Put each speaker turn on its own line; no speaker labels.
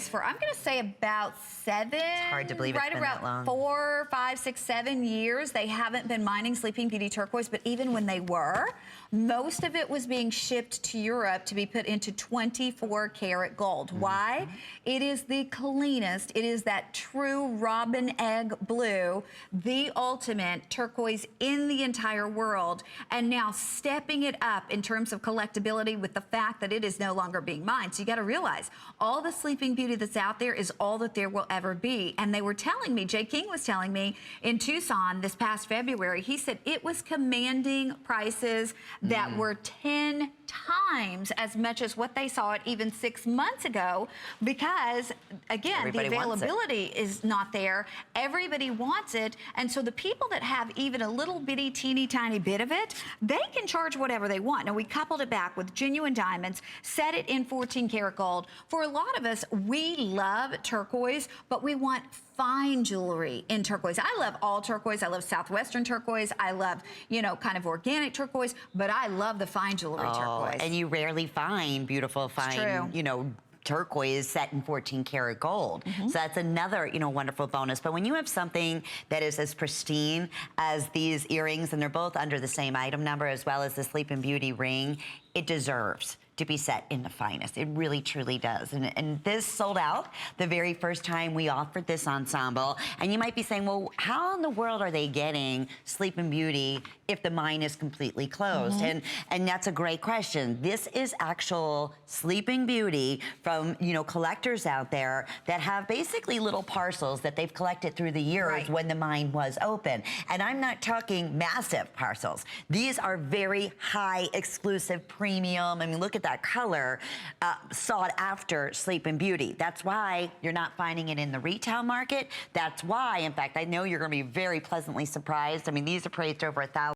for, I'm going to say about 7.
It's hard to believe it's
right
been
around
that long.
4, 5, 6, 7 years. They haven't been mining Sleeping Beauty turquoise, but even when they were, most of it was being shipped to Europe to be put into 24 karat gold. Why? It is the cleanest. It is that true robin egg blue, the ultimate turquoise in the entire world. And now stepping it up in terms of collectability with the fact that it is no longer being mined. So you got to realize all the Sleeping Beauty that's out there is all that there will ever be. And they were telling me, Jay King was telling me in Tucson this past February, he said it was commanding prices that were 10 times as much as what they saw it even 6 months ago, because again,
Everybody
the availability is not there. Everybody wants it. And so the people that have even a little bitty, teeny tiny bit of it, they can charge whatever they want. Now we coupled it back with genuine diamonds, set it in 14 karat gold. For a lot of us, we love turquoise, but we want fine jewelry in turquoise. I love all turquoise. I love Southwestern turquoise. I love, you know, kind of organic turquoise, but I love the fine jewelry turquoise.
And you rarely find beautiful, fine, you know, turquoise set in 14 karat gold. So that's another, you know, wonderful bonus. But when you have something that is as pristine as these earrings, and they're both under the same item number as well as the Sleeping Beauty ring, it deserves to be set in the finest. It really, truly does. And this sold out the very first time we offered this ensemble. And you might be saying, well, how in the world are they getting Sleeping Beauty if the mine is completely closed? And that's a great question. This is actual Sleeping Beauty from, you know, collectors out there that have basically little parcels that they've collected through the years when the mine was open. And I'm not talking massive parcels. These are very high, exclusive, premium. I mean, look at that color, sought after Sleeping Beauty. That's why you're not finding it in the retail market. That's why, in fact, I know you're going to be very pleasantly surprised. I mean, these are priced over $1,000.